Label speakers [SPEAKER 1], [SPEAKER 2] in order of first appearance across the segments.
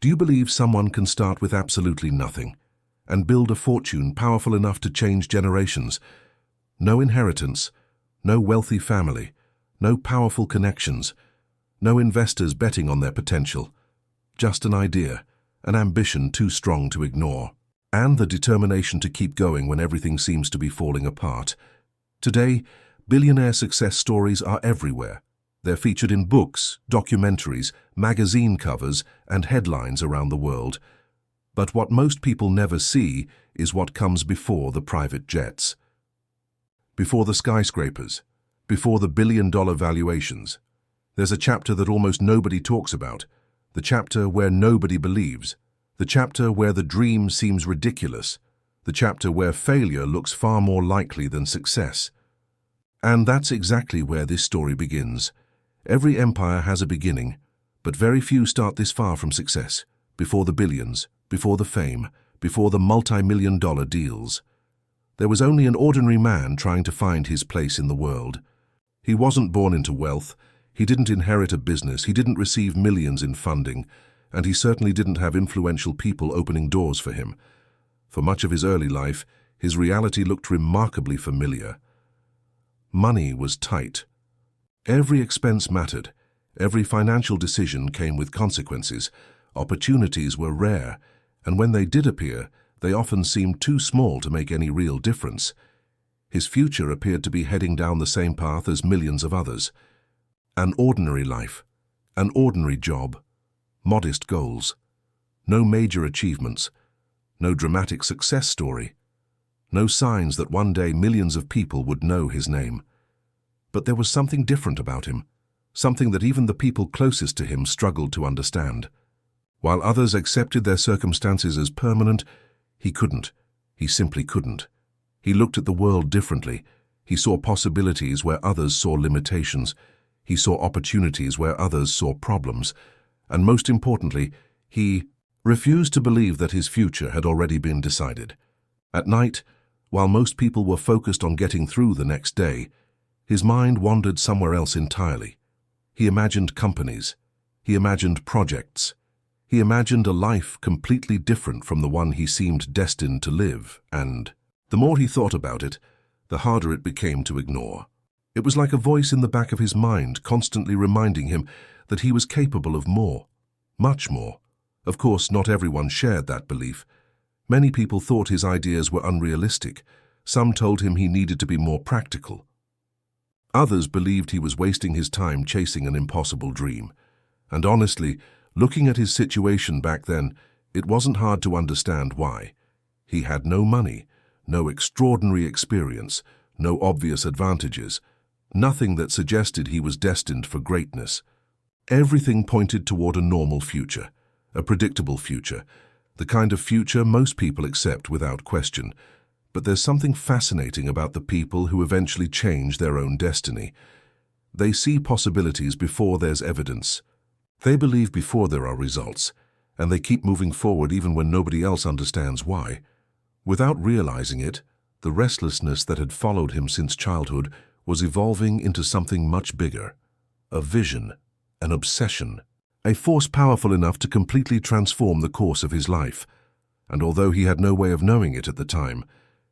[SPEAKER 1] Do you believe someone can start with absolutely nothing and build a fortune powerful enough to change generations? No inheritance, no wealthy family, no powerful connections, no investors betting on their potential. Just an idea, an ambition too strong to ignore, and the determination to keep going when everything seems to be falling apart. Today, billionaire success stories are everywhere. They're featured in books, documentaries, magazine covers, and headlines around the world. But what most people never see is what comes before the private jets. Before the skyscrapers, before the billion-dollar valuations. There's a chapter that almost nobody talks about, the chapter where nobody believes, the chapter where the dream seems ridiculous, the chapter where failure looks far more likely than success. And that's exactly where this story begins. Every empire has a beginning, but very few start this far from success, before the billions, before the fame, before the multi-million-dollar deals. There was only an ordinary man trying to find his place in the world. He wasn't born into wealth, he didn't inherit a business, he didn't receive millions in funding, and he certainly didn't have influential people opening doors for him. For much of his early life, his reality looked remarkably familiar. Money was tight. Every expense mattered. Every financial decision came with consequences. Opportunities were rare, and when they did appear, they often seemed too small to make any real difference. His future appeared to be heading down the same path as millions of others. An ordinary life, an ordinary job, modest goals, no major achievements, no dramatic success story, no signs that one day millions of people would know his name. But there was something different about him, something that even the people closest to him struggled to understand. While others accepted their circumstances as permanent, he couldn't. He simply couldn't. He looked at the world differently. He saw possibilities where others saw limitations. He saw opportunities where others saw problems. And most importantly, he refused to believe that his future had already been decided. At night, while most people were focused on getting through the next day, his mind wandered somewhere else entirely. He imagined companies. He imagined projects. He imagined a life completely different from the one he seemed destined to live, and the more he thought about it, the harder it became to ignore. It was like a voice in the back of his mind constantly reminding him that he was capable of more, much more. Of course, not everyone shared that belief. Many people thought his ideas were unrealistic. Some told him he needed to be more practical. Others believed he was wasting his time chasing an impossible dream. And honestly, looking at his situation back then, it wasn't hard to understand why. He had no money, no extraordinary experience, no obvious advantages, nothing that suggested he was destined for greatness. Everything pointed toward a normal future, a predictable future, the kind of future most people accept without question. But there's something fascinating about the people who eventually change their own destiny. They see possibilities before there's evidence. They believe before there are results, and they keep moving forward even when nobody else understands why. Without realizing it, the restlessness that had followed him since childhood was evolving into something much bigger. A vision, an obsession, a force powerful enough to completely transform the course of his life. And although he had no way of knowing it at the time,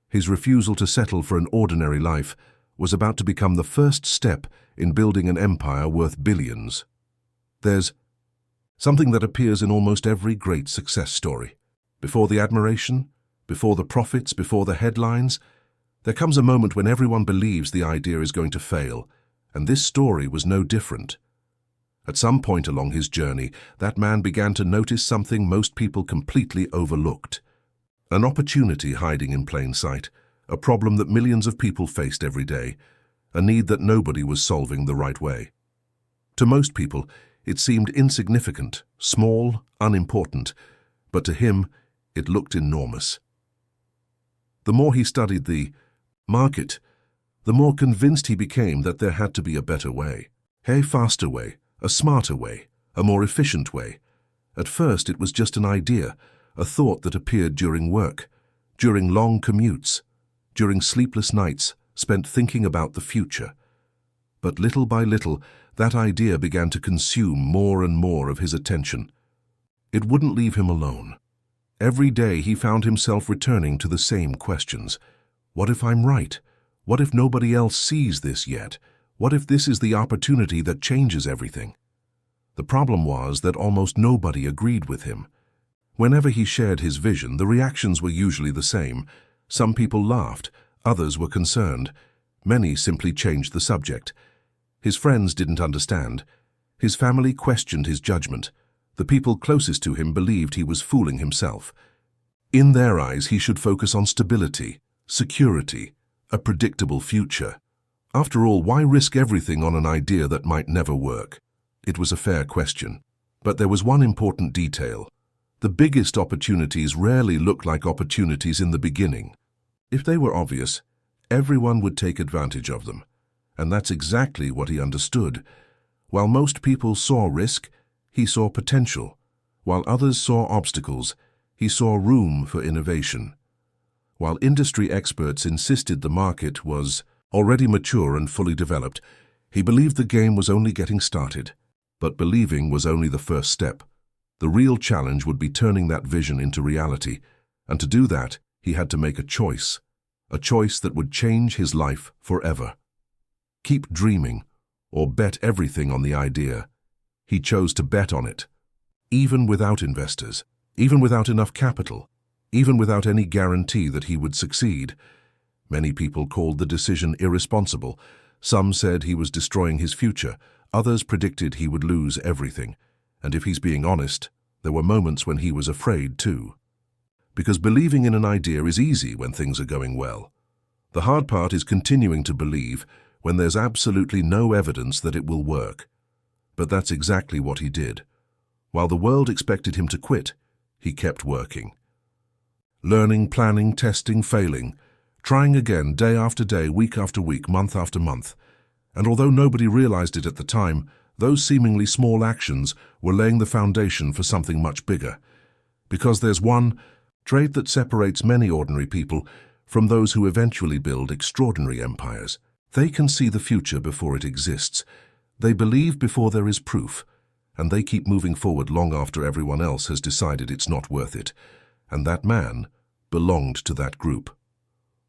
[SPEAKER 1] his refusal to settle for an ordinary life was about to become the first step in building an empire worth billions. There's something that appears in almost every great success story. Before the admiration, before the profits, before the headlines, there comes a moment when everyone believes the idea is going to fail, and this story was no different. At some point along his journey, that man began to notice something most people completely overlooked. An opportunity hiding in plain sight, a problem that millions of people faced every day, a need that nobody was solving the right way. To most people, it seemed insignificant, small, unimportant, but to him, it looked enormous. The more he studied the market, the more convinced he became that there had to be a better way, a faster way, a smarter way, a more efficient way. At first, it was just an idea, a thought that appeared during work, during long commutes, during sleepless nights spent thinking about the future. But little by little, that idea began to consume more and more of his attention. It wouldn't leave him alone. Every day he found himself returning to the same questions. What if I'm right? What if nobody else sees this yet? What if this is the opportunity that changes everything? The problem was that almost nobody agreed with him. Whenever he shared his vision, the reactions were usually the same. Some people laughed, others were concerned. Many simply changed the subject. His friends didn't understand. His family questioned his judgment. The people closest to him believed he was fooling himself. In their eyes, he should focus on stability, security, a predictable future. After all, why risk everything on an idea that might never work? It was a fair question. But there was one important detail. The biggest opportunities rarely look like opportunities in the beginning. If they were obvious, everyone would take advantage of them. And that's exactly what he understood. While most people saw risk, he saw potential. While others saw obstacles, he saw room for innovation. While industry experts insisted the market was already mature and fully developed, he believed the game was only getting started. But believing was only the first step. The real challenge would be turning that vision into reality, and to do that, he had to make a choice that would change his life forever. Keep dreaming, or bet everything on the idea. He chose to bet on it, even without investors, even without enough capital, even without any guarantee that he would succeed. Many people called the decision irresponsible. Some said he was destroying his future. Others predicted he would lose everything. And if he's being honest, there were moments when he was afraid too. Because believing in an idea is easy when things are going well. The hard part is continuing to believe when there's absolutely no evidence that it will work. But that's exactly what he did. While the world expected him to quit, he kept working. Learning, planning, testing, failing, trying again day after day, week after week, month after month. And although nobody realized it at the time, those seemingly small actions were laying the foundation for something much bigger. Because there's one trait that separates many ordinary people from those who eventually build extraordinary empires. They can see the future before it exists. They believe before there is proof, and they keep moving forward long after everyone else has decided it's not worth it. And that man belonged to that group.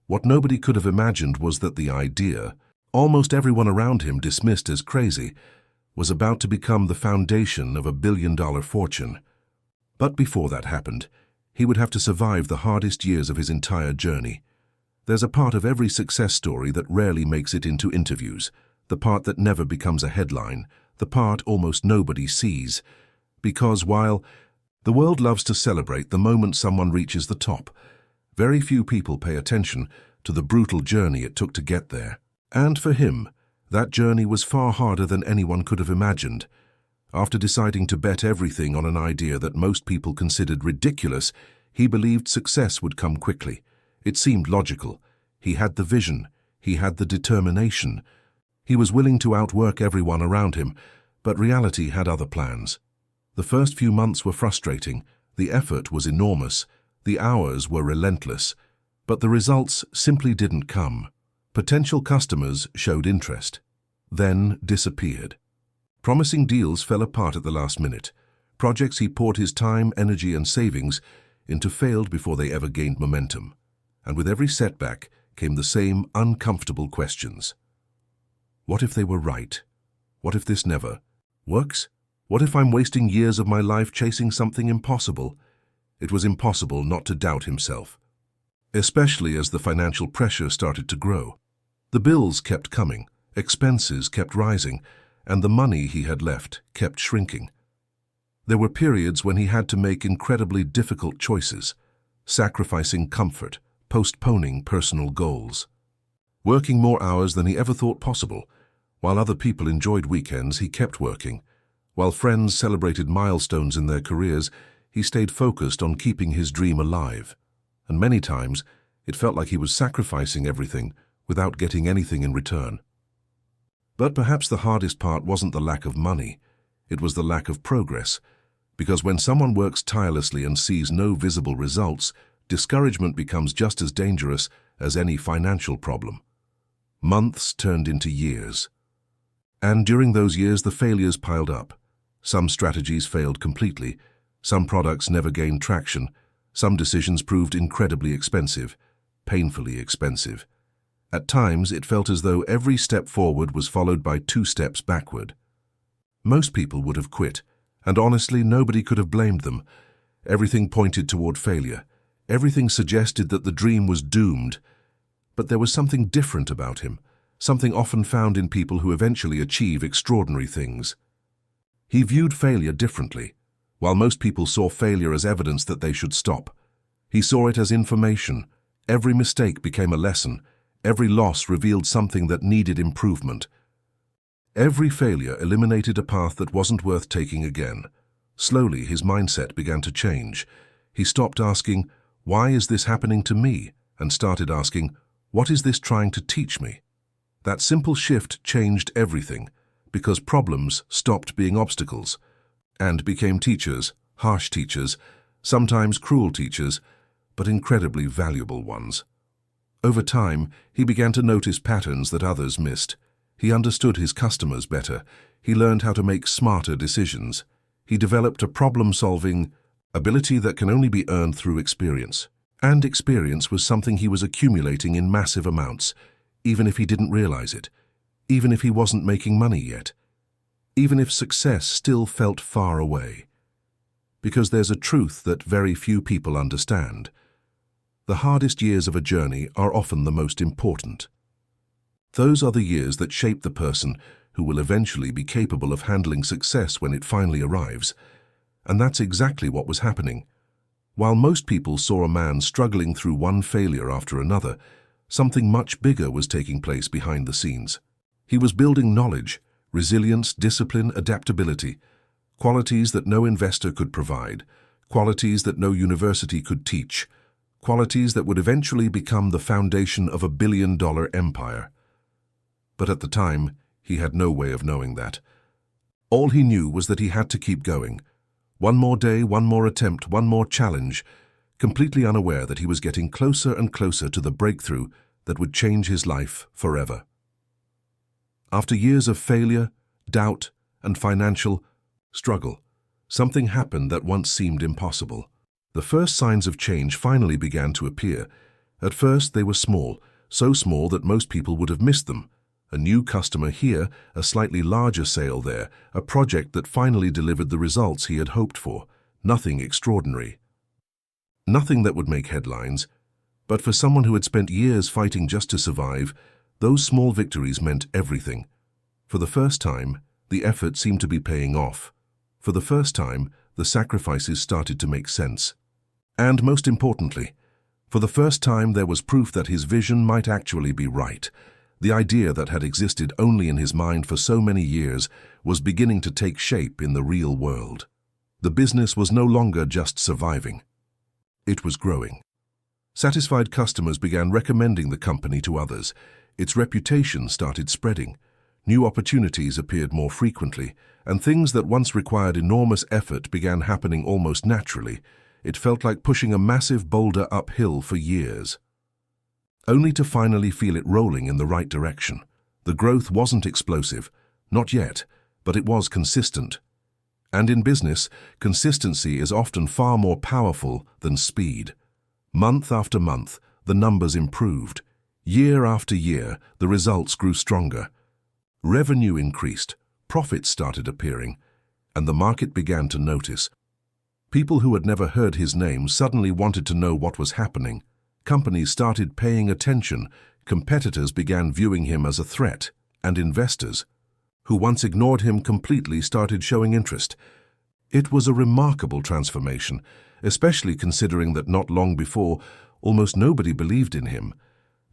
[SPEAKER 1] What nobody could have imagined was that the idea, almost everyone around him dismissed as crazy, was about to become the foundation of a billion-dollar fortune. But before that happened, he would have to survive the hardest years of his entire journey. There's a part of every success story that rarely makes it into interviews, the part that never becomes a headline, the part almost nobody sees. Because while the world loves to celebrate the moment someone reaches the top, very few people pay attention to the brutal journey it took to get there. And for him, that journey was far harder than anyone could have imagined. After deciding to bet everything on an idea that most people considered ridiculous, he believed success would come quickly. It seemed logical. He had the vision. He had the determination. He was willing to outwork everyone around him, but reality had other plans. The first few months were frustrating. The effort was enormous. The hours were relentless. But the results simply didn't come. Potential customers showed interest, then disappeared. Promising deals fell apart at the last minute. Projects he poured his time, energy, and savings into failed before they ever gained momentum. And with every setback came the same uncomfortable questions. What if they were right? What if this never works? What if I'm wasting years of my life chasing something impossible? It was impossible not to doubt himself, especially as the financial pressure started to grow. The bills kept coming, expenses kept rising, and the money he had left kept shrinking. There were periods when he had to make incredibly difficult choices, sacrificing comfort, postponing personal goals. Working more hours than he ever thought possible. While other people enjoyed weekends, he kept working. While friends celebrated milestones in their careers, he stayed focused on keeping his dream alive. And many times, it felt like he was sacrificing everything without getting anything in return. But perhaps the hardest part wasn't the lack of money, it was the lack of progress. Because when someone works tirelessly and sees no visible results, discouragement becomes just as dangerous as any financial problem. Months turned into years. And during those years, the failures piled up. Some strategies failed completely. Some products never gained traction. Some decisions proved incredibly expensive, painfully expensive. At times, it felt as though every step forward was followed by 2 steps backward. Most people would have quit, and honestly, nobody could have blamed them. Everything pointed toward failure. Everything suggested that the dream was doomed. But there was something different about him, something often found in people who eventually achieve extraordinary things. He viewed failure differently. While most people saw failure as evidence that they should stop, he saw it as information. Every mistake became a lesson. Every loss revealed something that needed improvement. Every failure eliminated a path that wasn't worth taking again. Slowly, his mindset began to change. He stopped asking, "Why is this happening to me?" and started asking, "What is this trying to teach me?" That simple shift changed everything, because problems stopped being obstacles and became teachers, harsh teachers, sometimes cruel teachers, but incredibly valuable ones. Over time, he began to notice patterns that others missed. He understood his customers better. He learned how to make smarter decisions. He developed a problem-solving ability that can only be earned through experience. And experience was something he was accumulating in massive amounts, even if he didn't realize it, even if he wasn't making money yet, even if success still felt far away. Because there's a truth that very few people understand. The hardest years of a journey are often the most important. Those are the years that shape the person who will eventually be capable of handling success when it finally arrives. And that's exactly what was happening. While most people saw a man struggling through one failure after another, something much bigger was taking place behind the scenes. He was building knowledge, resilience, discipline, adaptability, qualities that no investor could provide, qualities that no university could teach, qualities that would eventually become the foundation of a billion-dollar empire. But at the time, he had no way of knowing that. All he knew was that he had to keep going. One more day, one more attempt, one more challenge, completely unaware that he was getting closer and closer to the breakthrough that would change his life forever. After years of failure, doubt, and financial struggle, something happened that once seemed impossible. The first signs of change finally began to appear. At first, they were small, so small that most people would have missed them. A new customer here, a slightly larger sale there, a project that finally delivered the results he had hoped for. Nothing extraordinary. Nothing that would make headlines. But for someone who had spent years fighting just to survive, those small victories meant everything. For the first time, the effort seemed to be paying off. For the first time, the sacrifices started to make sense. And most importantly, for the first time there was proof that his vision might actually be right. The idea that had existed only in his mind for so many years was beginning to take shape in the real world. The business was no longer just surviving. It was growing. Satisfied customers began recommending the company to others. Its reputation started spreading. New opportunities appeared more frequently, and things that once required enormous effort began happening almost naturally. It felt like pushing a massive boulder uphill for years, only to finally feel it rolling in the right direction. The growth wasn't explosive, not yet, but it was consistent. And in business, consistency is often far more powerful than speed. Month after month, the numbers improved. Year after year, the results grew stronger. Revenue increased, profits started appearing, and the market began to notice. People who had never heard his name suddenly wanted to know what was happening. Companies started paying attention, competitors began viewing him as a threat, and investors, who once ignored him completely, started showing interest. It was a remarkable transformation, especially considering that not long before, almost nobody believed in him.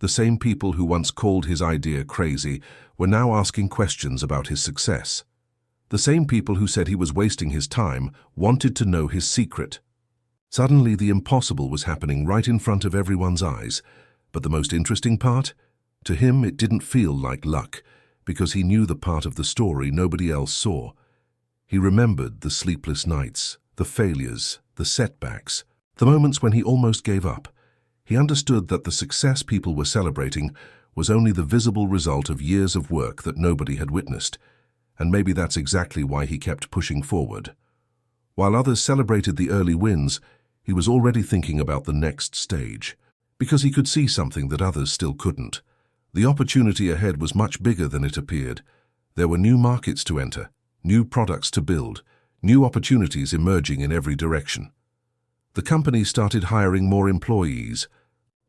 [SPEAKER 1] The same people who once called his idea crazy were now asking questions about his success. The same people who said he was wasting his time wanted to know his secret. Suddenly, the impossible was happening right in front of everyone's eyes. But the most interesting part? To him, it didn't feel like luck, because he knew the part of the story nobody else saw. He remembered the sleepless nights, the failures, the setbacks, the moments when he almost gave up. He understood that the success people were celebrating was only the visible result of years of work that nobody had witnessed. And maybe that's exactly why he kept pushing forward. While others celebrated the early wins, he was already thinking about the next stage, because he could see something that others still couldn't. The opportunity ahead was much bigger than it appeared. There were new markets to enter, new products to build, new opportunities emerging in every direction. The company started hiring more employees.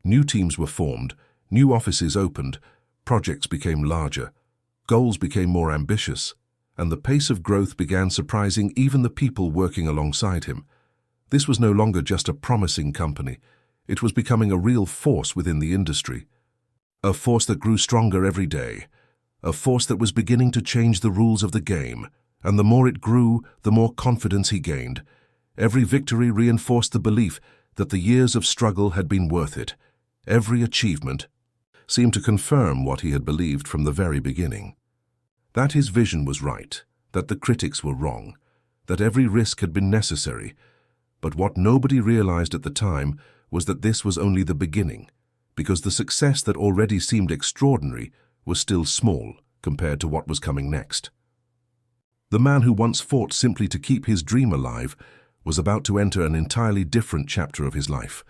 [SPEAKER 1] New teams were formed, new offices opened, projects became larger, goals became more ambitious, and the pace of growth began surprising even the people working alongside him. This was no longer just a promising company. It was becoming a real force within the industry. A force that grew stronger every day. A force that was beginning to change the rules of the game. And the more it grew, the more confidence he gained. Every victory reinforced the belief that the years of struggle had been worth it. Every achievement seemed to confirm what he had believed from the very beginning. That his vision was right, that the critics were wrong, that every risk had been necessary. But what nobody realized at the time was that this was only the beginning, because the success that already seemed extraordinary was still small compared to what was coming next. The man who once fought simply to keep his dream alive was about to enter an entirely different chapter of his life,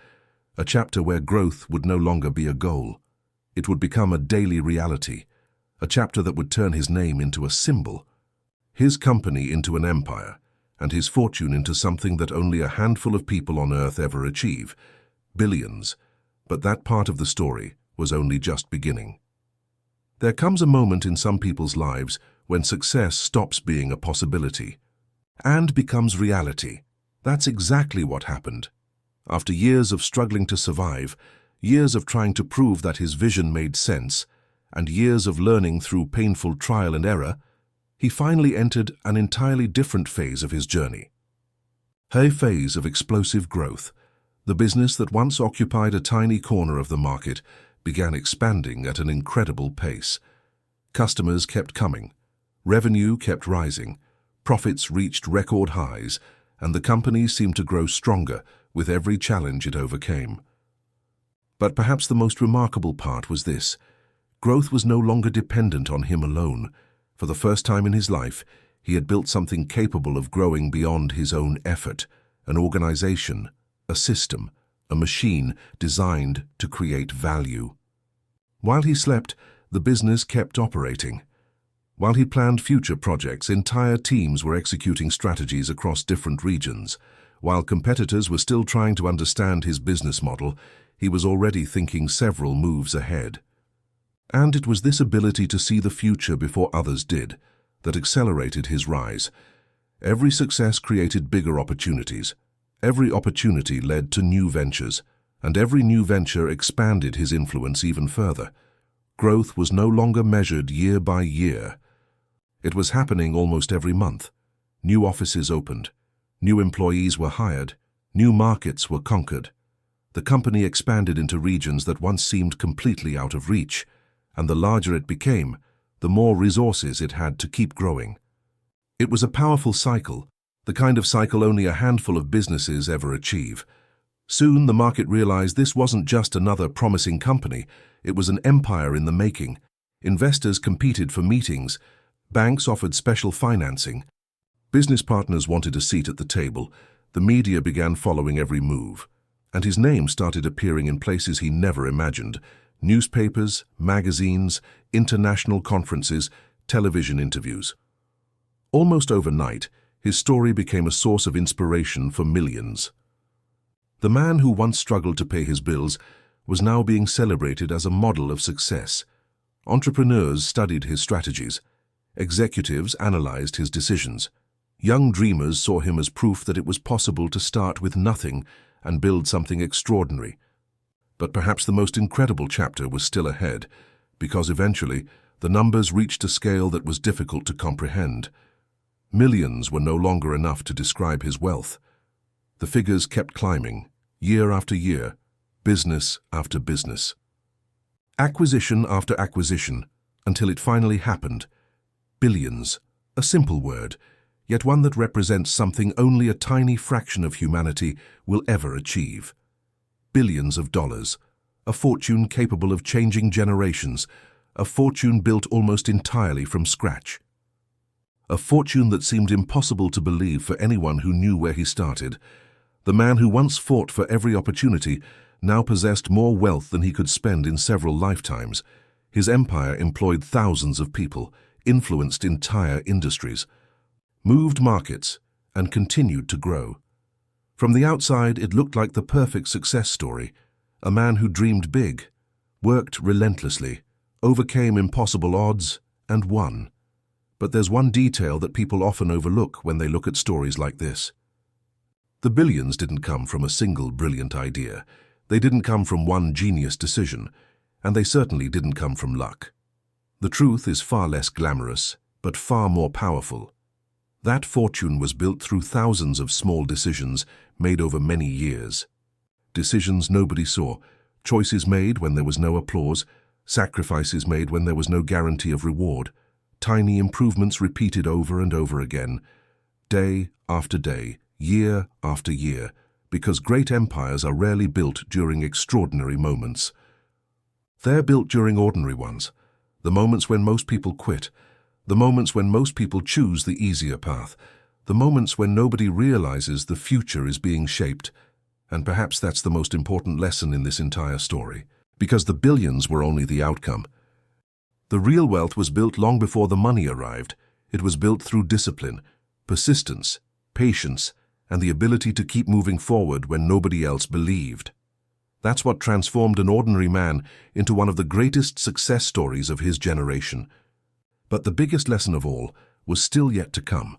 [SPEAKER 1] a chapter where growth would no longer be a goal. It would become a daily reality, a chapter that would turn his name into a symbol, his company into an empire, and his fortune into something that only a handful of people on Earth ever achieve, billions. But that part of the story was only just beginning. There comes a moment in some people's lives when success stops being a possibility and becomes reality. That's exactly what happened. After years of struggling to survive, years of trying to prove that his vision made sense, and years of learning through painful trial and error, he finally entered an entirely different phase of his journey. A phase of explosive growth. The business that once occupied a tiny corner of the market began expanding at an incredible pace. Customers kept coming, revenue kept rising, profits reached record highs, and the company seemed to grow stronger with every challenge it overcame. But perhaps the most remarkable part was this: growth was no longer dependent on him alone. For the first time in his life, he had built something capable of growing beyond his own effort, an organization, a system, a machine designed to create value. While he slept, the business kept operating. While he planned future projects, entire teams were executing strategies across different regions. While competitors were still trying to understand his business model, he was already thinking several moves ahead. And it was this ability to see the future before others did that accelerated his rise. Every success created bigger opportunities. Every opportunity led to new ventures, and every new venture expanded his influence even further. Growth was no longer measured year by year. It was happening almost every month. New offices opened, new employees were hired, new markets were conquered. The company expanded into regions that once seemed completely out of reach, and the larger it became, the more resources it had to keep growing. It was a powerful cycle, the kind of cycle only a handful of businesses ever achieve. Soon the market realized this wasn't just another promising company, it was an empire in the making. Investors competed for meetings, banks offered special financing, business partners wanted a seat at the table, the media began following every move, and his name started appearing in places he never imagined: newspapers, magazines, international conferences, television interviews. Almost overnight, his story became a source of inspiration for millions. The man who once struggled to pay his bills was now being celebrated as a model of success. Entrepreneurs studied his strategies. Executives analyzed his decisions. Young dreamers saw him as proof that it was possible to start with nothing and build something extraordinary. But perhaps the most incredible chapter was still ahead, because eventually the numbers reached a scale that was difficult to comprehend. Millions were no longer enough to describe his wealth. The figures kept climbing, year after year, business after business. Acquisition after acquisition, until it finally happened. Billions, a simple word, yet one that represents something only a tiny fraction of humanity will ever achieve. Billions of dollars, a fortune capable of changing generations, a fortune built almost entirely from scratch. a fortune that seemed impossible to believe for anyone who knew where he started. The man who once fought for every opportunity now possessed more wealth than he could spend in several lifetimes. His empire employed thousands of people, influenced entire industries, moved markets, and continued to grow. From the outside, it looked like the perfect success story. A man who dreamed big, worked relentlessly, overcame impossible odds, and won. But there's one detail that people often overlook when they look at stories like this. The billions didn't come from a single brilliant idea. They didn't come from one genius decision, and they certainly didn't come from luck. The truth is far less glamorous, but far more powerful. That fortune was built through thousands of small decisions made over many years. Decisions nobody saw, choices made when there was no applause, sacrifices made when there was no guarantee of reward, tiny improvements repeated over and over again, day after day, year after year, because great empires are rarely built during extraordinary moments. They're built during ordinary ones, the moments when most people quit, the moments when most people choose the easier path, the moments when nobody realizes the future is being shaped. And perhaps that's the most important lesson in this entire story, because the billions were only the outcome. The real wealth was built long before the money arrived. It was built through discipline, persistence, patience, and the ability to keep moving forward when nobody else believed. That's what transformed an ordinary man into one of the greatest success stories of his generation. But the biggest lesson of all was still yet to come.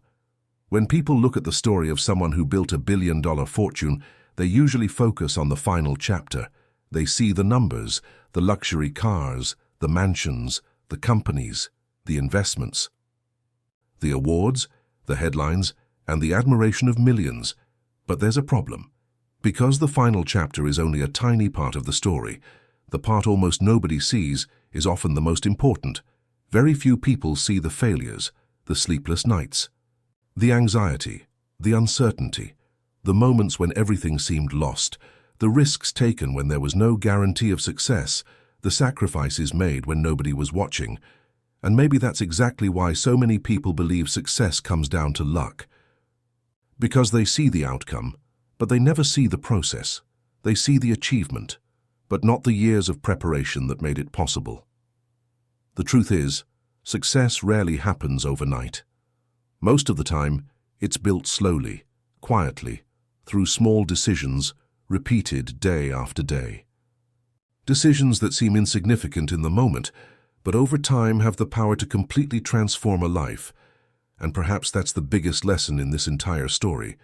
[SPEAKER 1] When people look at the story of someone who built a billion-dollar fortune, they usually focus on the final chapter. They see the numbers, the luxury cars, the mansions, the companies, the investments, the awards, the headlines, and the admiration of millions. But there's a problem. Because the final chapter is only a tiny part of the story, the part almost nobody sees is often the most important. Very few people see the failures, the sleepless nights, the anxiety, the uncertainty, the moments when everything seemed lost, the risks taken when there was no guarantee of success, the sacrifices made when nobody was watching. And maybe that's exactly why so many people believe success comes down to luck. Because they see the outcome, but they never see the process. They see the achievement, but not the years of preparation that made it possible. The truth is, success rarely happens overnight. Most of the time, it's built slowly, quietly, through small decisions repeated day after day. Decisions that seem insignificant in the moment, but over time have the power to completely transform a life. And perhaps that's the biggest lesson in this entire story.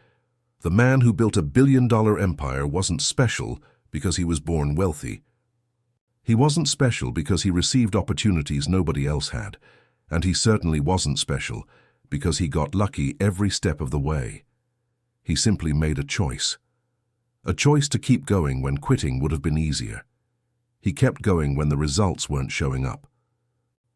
[SPEAKER 1] The man who built a billion-dollar empire wasn't special because he was born wealthy. He wasn't special because he received opportunities nobody else had, and he certainly wasn't special because he got lucky every step of the way. He simply made a choice to keep going when quitting would have been easier. He kept going when the results weren't showing up.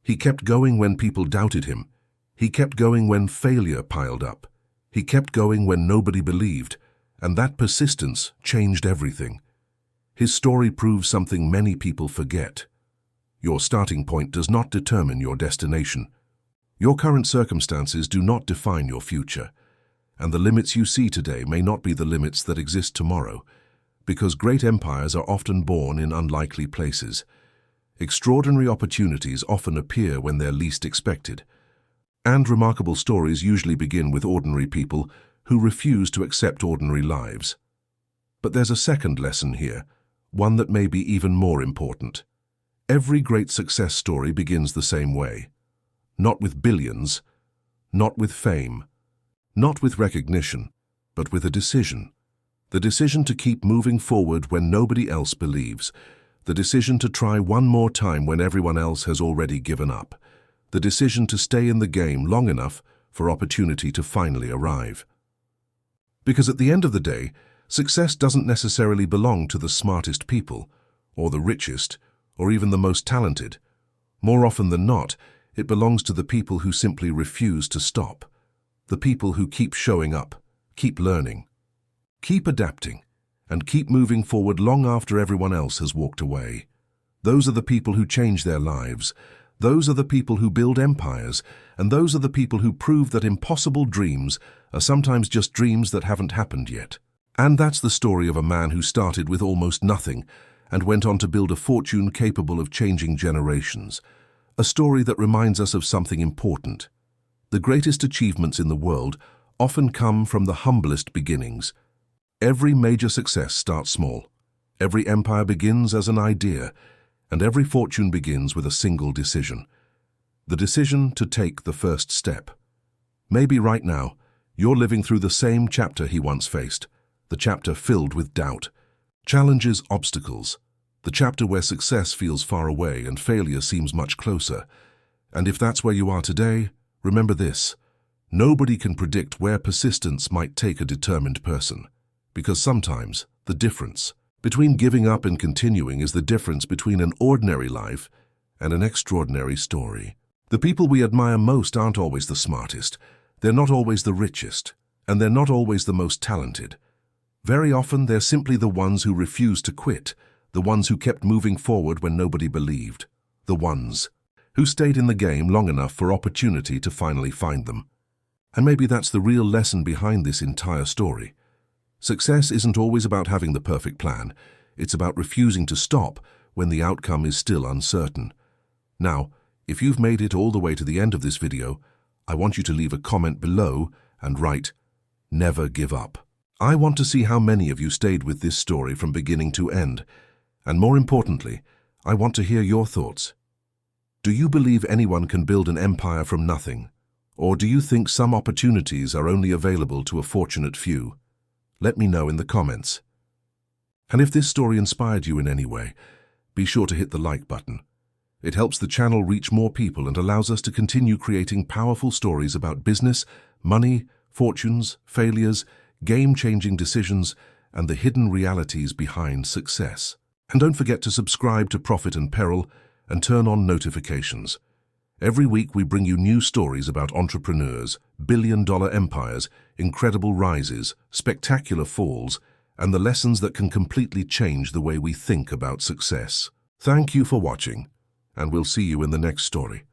[SPEAKER 1] He kept going when people doubted him. He kept going when failure piled up. He kept going when nobody believed, and that persistence changed everything. His story proves something many people forget. Your starting point does not determine your destination. Your current circumstances do not define your future, and the limits you see today may not be the limits that exist tomorrow, because great empires are often born in unlikely places. Extraordinary opportunities often appear when they're least expected. And remarkable stories usually begin with ordinary people who refuse to accept ordinary lives. But there's a second lesson here, one that may be even more important. Every great success story begins the same way. Not with billions, not with fame, not with recognition, but with a decision. The decision to keep moving forward when nobody else believes. The decision to try one more time when everyone else has already given up. The decision to stay in the game long enough for opportunity to finally arrive. Because at the end of the day, success doesn't necessarily belong to the smartest people, or the richest, or even the most talented. More often than not, it belongs to the people who simply refuse to stop. The people who keep showing up, keep learning, keep adapting, and keep moving forward long after everyone else has walked away. Those are the people who change their lives. Those are the people who build empires, and those are the people who prove that impossible dreams are sometimes just dreams that haven't happened yet. And that's the story of a man who started with almost nothing and went on to build a fortune capable of changing generations. A story that reminds us of something important. The greatest achievements in the world often come from the humblest beginnings. Every major success starts small. Every empire begins as an idea, and every fortune begins with a single decision. The decision to take the first step. Maybe right now, you're living through the same chapter he once faced, the chapter filled with doubt, challenges, obstacles, the chapter where success feels far away and failure seems much closer. And if that's where you are today, remember this: nobody can predict where persistence might take a determined person, because sometimes the difference between giving up and continuing is the difference between an ordinary life and an extraordinary story. The people we admire most aren't always the smartest, they're not always the richest, and they're not always the most talented. Very often they're simply the ones who refused to quit, the ones who kept moving forward when nobody believed, the ones who stayed in the game long enough for opportunity to finally find them. And maybe that's the real lesson behind this entire story. Success isn't always about having the perfect plan. It's about refusing to stop when the outcome is still uncertain. Now, if you've made it all the way to the end of this video, I want you to leave a comment below and write, "Never give up." I want to see how many of you stayed with this story from beginning to end. And more importantly, I want to hear your thoughts. Do you believe anyone can build an empire from nothing? Or do you think some opportunities are only available to a fortunate few? Let me know in the comments. And if this story inspired you in any way, be sure to hit the like button. It helps the channel reach more people and allows us to continue creating powerful stories about business, money, fortunes, failures, game-changing decisions, and the hidden realities behind success. And don't forget to subscribe to Profit and Peril and turn on notifications. Every week we bring you new stories about entrepreneurs, billion-dollar empires, incredible rises, spectacular falls, and the lessons that can completely change the way we think about success. Thank you for watching, and we'll see you in the next story.